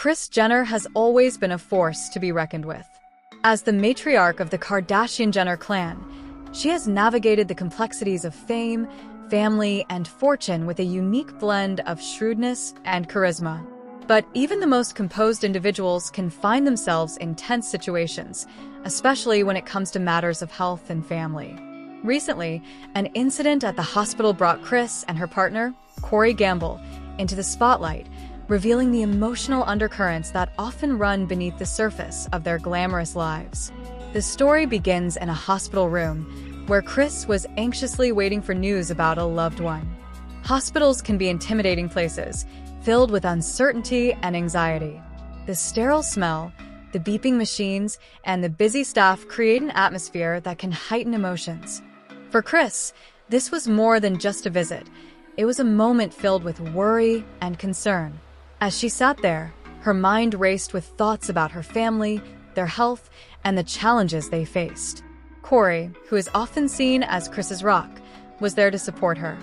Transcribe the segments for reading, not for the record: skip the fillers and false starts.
Kris Jenner has always been a force to be reckoned with. As the matriarch of the Kardashian-Jenner clan, she has navigated the complexities of fame, family, and fortune with a unique blend of shrewdness and charisma. But even the most composed individuals can find themselves in tense situations, especially when it comes to matters of health and family. Recently, an incident at the hospital brought Kris and her partner, Corey Gamble, into the spotlight, revealing the emotional undercurrents that often run beneath the surface of their glamorous lives. The story begins in a hospital room, where Kris was anxiously waiting for news about a loved one. Hospitals can be intimidating places, filled with uncertainty and anxiety. The sterile smell, the beeping machines, and the busy staff create an atmosphere that can heighten emotions. For Kris, this was more than just a visit. It was a moment filled with worry and concern. As she sat there, her mind raced with thoughts about her family, their health, and the challenges they faced. Corey, who is often seen as Kris's rock, was there to support her.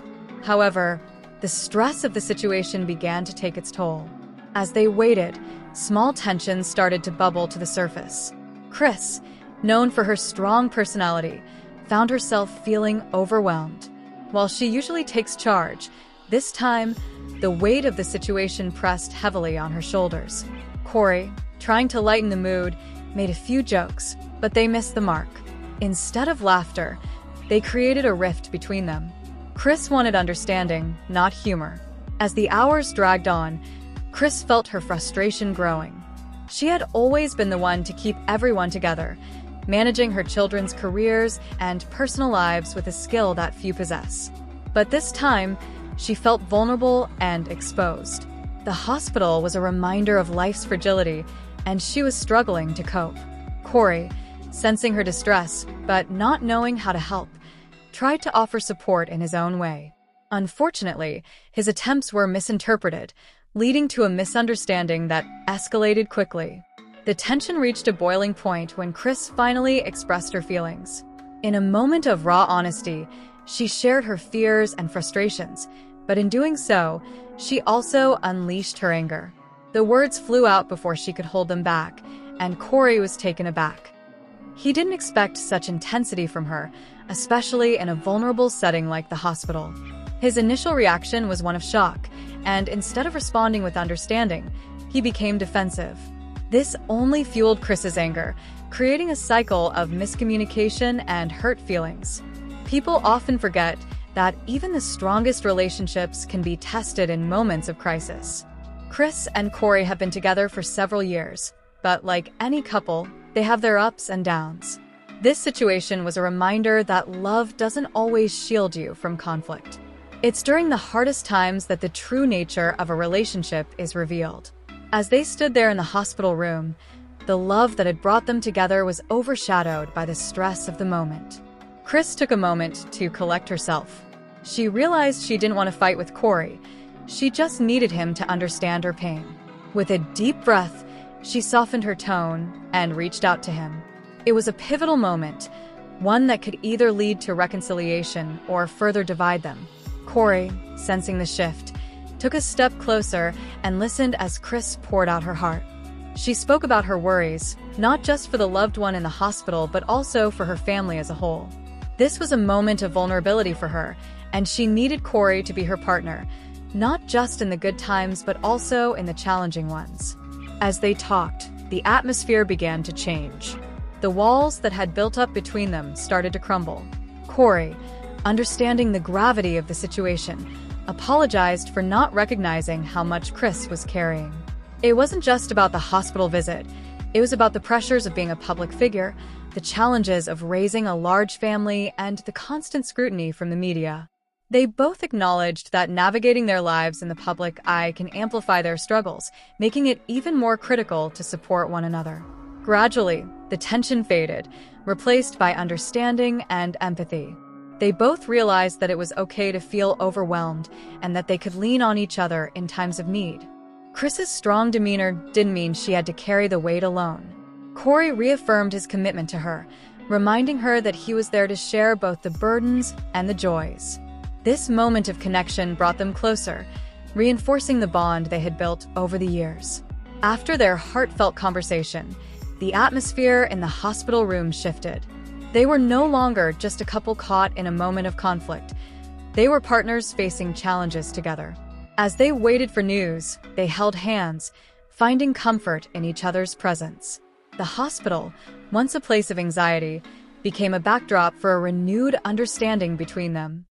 However, the stress of the situation began to take its toll. As they waited, small tensions started to bubble to the surface. Kris, known for her strong personality, found herself feeling overwhelmed. While she usually takes charge, this time, the weight of the situation pressed heavily on her shoulders. Corey, trying to lighten the mood, made a few jokes, but they missed the mark. Instead of laughter, they created a rift between them. Kris wanted understanding, not humor. As the hours dragged on, Kris felt her frustration growing. She had always been the one to keep everyone together, managing her children's careers and personal lives with a skill that few possess. But this time, she felt vulnerable and exposed. The hospital was a reminder of life's fragility, and she was struggling to cope. Corey, sensing her distress, but not knowing how to help, tried to offer support in his own way. Unfortunately, his attempts were misinterpreted, leading to a misunderstanding that escalated quickly. The tension reached a boiling point when Kris finally expressed her feelings. In a moment of raw honesty, she shared her fears and frustrations, but in doing so, she also unleashed her anger. The words flew out before she could hold them back, and Corey was taken aback. He didn't expect such intensity from her, especially in a vulnerable setting like the hospital. His initial reaction was one of shock, and instead of responding with understanding, he became defensive. This only fueled Kris's anger, creating a cycle of miscommunication and hurt feelings. People often forget that even the strongest relationships can be tested in moments of crisis. Kris and Corey have been together for several years, but like any couple, they have their ups and downs. This situation was a reminder that love doesn't always shield you from conflict. It's during the hardest times that the true nature of a relationship is revealed. As they stood there in the hospital room, the love that had brought them together was overshadowed by the stress of the moment. Kris took a moment to collect herself. She realized she didn't want to fight with Corey. She just needed him to understand her pain. With a deep breath, she softened her tone and reached out to him. It was a pivotal moment, one that could either lead to reconciliation or further divide them. Corey, sensing the shift, took a step closer and listened as Kris poured out her heart. She spoke about her worries, not just for the loved one in the hospital, but also for her family as a whole. This was a moment of vulnerability for her, and she needed Corey to be her partner, not just in the good times, but also in the challenging ones. As they talked, the atmosphere began to change. The walls that had built up between them started to crumble. Corey, understanding the gravity of the situation, apologized for not recognizing how much Kris was carrying. It wasn't just about the hospital visit. It was about the pressures of being a public figure, the challenges of raising a large family, and the constant scrutiny from the media. They both acknowledged that navigating their lives in the public eye can amplify their struggles, making it even more critical to support one another. Gradually, the tension faded, replaced by understanding and empathy. They both realized that it was okay to feel overwhelmed and that they could lean on each other in times of need. Kris's strong demeanor didn't mean she had to carry the weight alone. Corey reaffirmed his commitment to her, reminding her that he was there to share both the burdens and the joys. This moment of connection brought them closer, reinforcing the bond they had built over the years. After their heartfelt conversation, the atmosphere in the hospital room shifted. They were no longer just a couple caught in a moment of conflict. They were partners facing challenges together. As they waited for news, they held hands, finding comfort in each other's presence. The hospital, once a place of anxiety, became a backdrop for a renewed understanding between them.